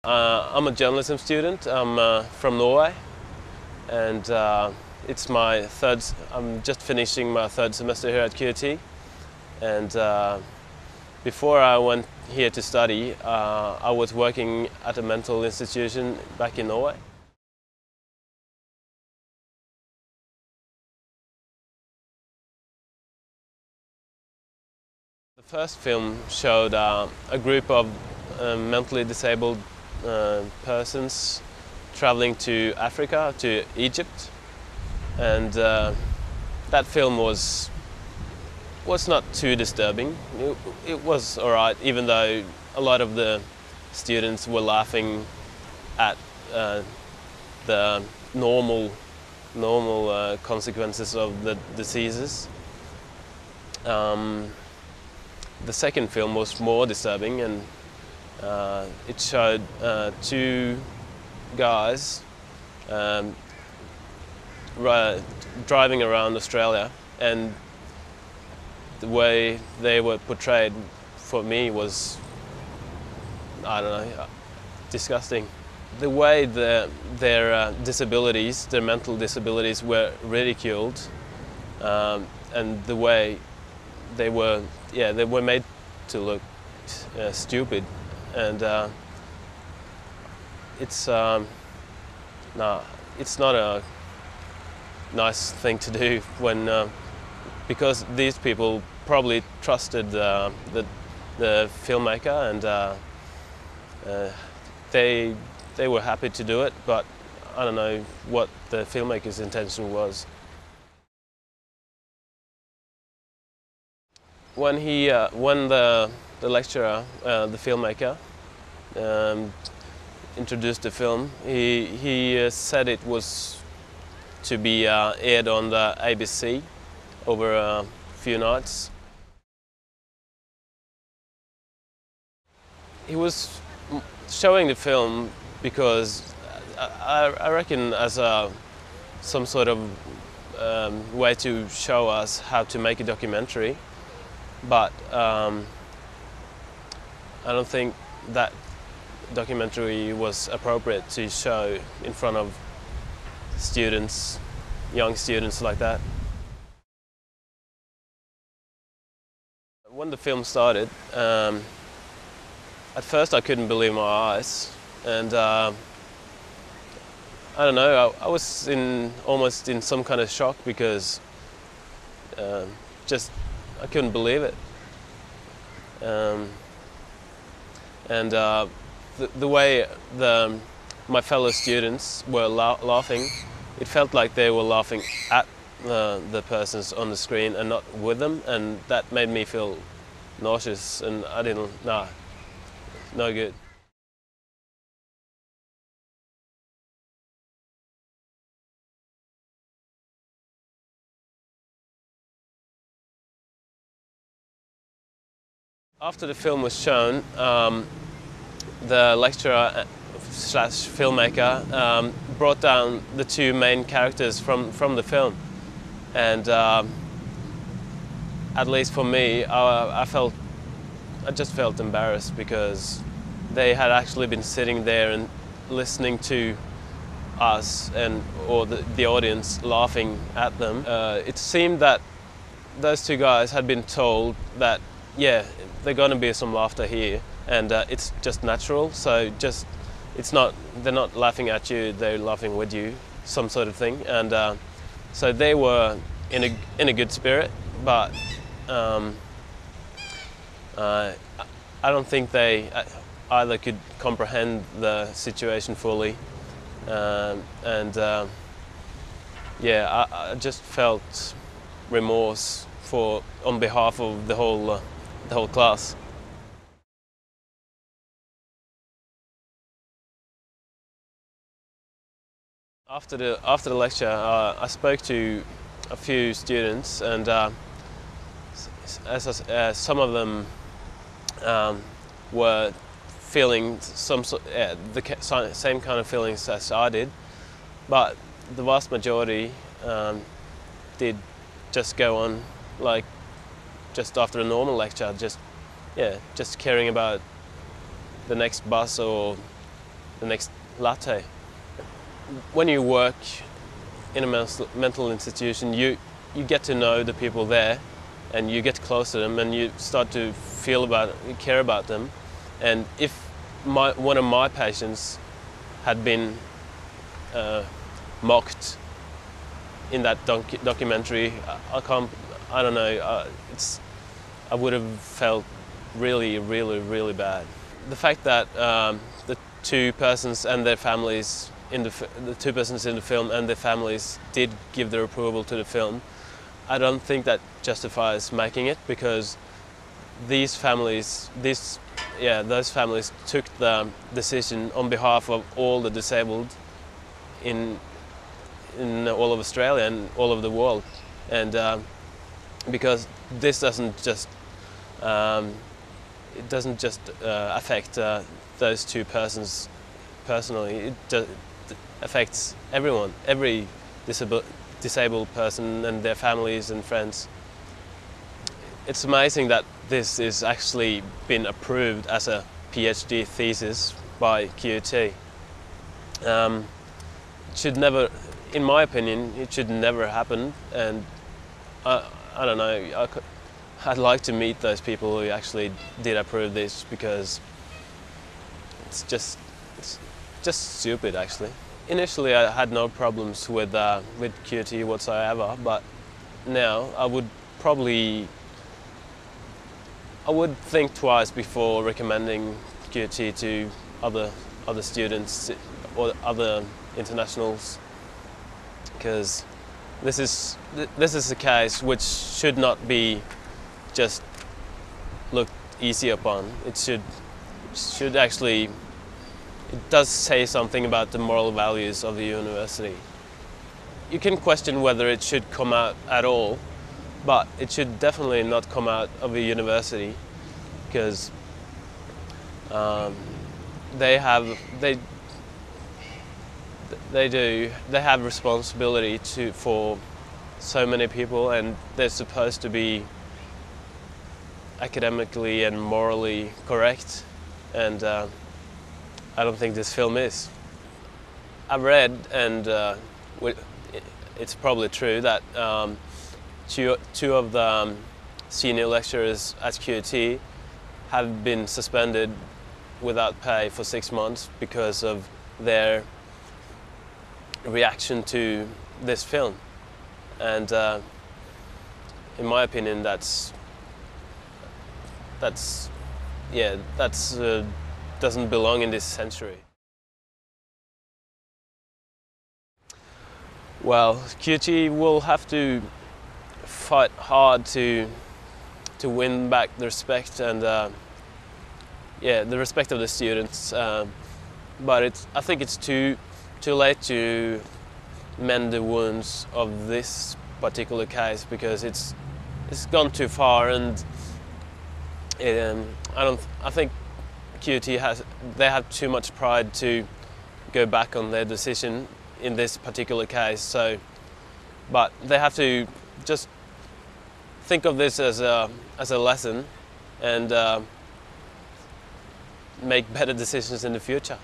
I'm a journalism student. I'm from Norway, and it's my third. I'm just finishing my third semester here at QUT, and before I went here to study, I was working at a mental institution back in Norway. The first film showed a group of mentally disabled persons traveling to Africa, to Egypt, and that film was not too disturbing. It was alright, even though a lot of the students were laughing at the normal consequences of the diseases. The second film was more disturbing, and it showed two guys driving around Australia, and the way they were portrayed for me was, I don't know, disgusting. The way their disabilities, their mental disabilities, were ridiculed, and the way they were made to look stupid, and it's not a nice thing to do when because these people probably trusted the filmmaker, and they were happy to do it, but I don't know what the filmmaker's intention was. When the lecturer, the filmmaker, introduced the film, he said it was to be aired on the ABC over a few nights. He was showing the film because I reckon as some sort of way to show us how to make a documentary. But I don't think that documentary was appropriate to show in front of students, young students like that. When the film started, at first I couldn't believe my eyes, and I don't know, I was almost in some kind of shock because I couldn't believe it, and the way my fellow students were laughing, it felt like they were laughing at the persons on the screen and not with them, and that made me feel nauseous, and I didn't, no good. After the film was shown, the lecturer slash filmmaker brought down the two main characters from the film, and at least for me, I just felt embarrassed because they had actually been sitting there and listening to us or the audience laughing at them. It seemed that those two guys had been told that, yeah, there's going to be some laughter here, and it's just natural. So they're not laughing at you; they're laughing with you, some sort of thing. And so they were in a good spirit, but I don't think they either could comprehend the situation fully, and yeah, I just felt remorse on behalf of the whole class. After the lecture, I spoke to a few students, and some of them were feeling the same kind of feelings as I did, but the vast majority did just go on like just after a normal lecture, just caring about the next bus or the next latte. When you work in a mental institution, you get to know the people there, and you get close to them, and you start to care about them. And if one of my patients had been mocked in that documentary, I don't know. I would have felt really, really, really bad. The fact that the two persons and their families the two persons in the film and their families did give their approval to the film, I don't think that justifies making it, because those families took the decision on behalf of all the disabled in all of Australia and all over the world, and because this doesn't just affect those two persons personally. It affects everyone, every disabled person and their families and friends. It's amazing that this is actually been approved as a PhD thesis by QUT. Should never, in my opinion, it should never happen, and I don't know, I'd like to meet those people who actually did approve this, because it's just stupid, actually. Initially I had no problems with QUT whatsoever, but now I would think twice before recommending QUT to other students or other internationals, because this is a case which should not be just looked easy upon. It should actually, it does say something about the moral values of the university. You can question whether it should come out at all, but it should definitely not come out of a university, because they have responsibility for so many people, and they're supposed to be academically and morally correct, and I don't think this film is. I've read, and it's probably true, that two of the senior lecturers at QUT have been suspended without pay for 6 months because of their reaction to this film. And in my opinion, doesn't belong in this century. Well, QUT will have to fight hard to win back the respect and the respect of the students. But I think it's too late to mend the wounds of this particular case, because it's gone too far, and I think QUT they have too much pride to go back on their decision in this particular case. But they have to just think of this as a lesson, and make better decisions in the future.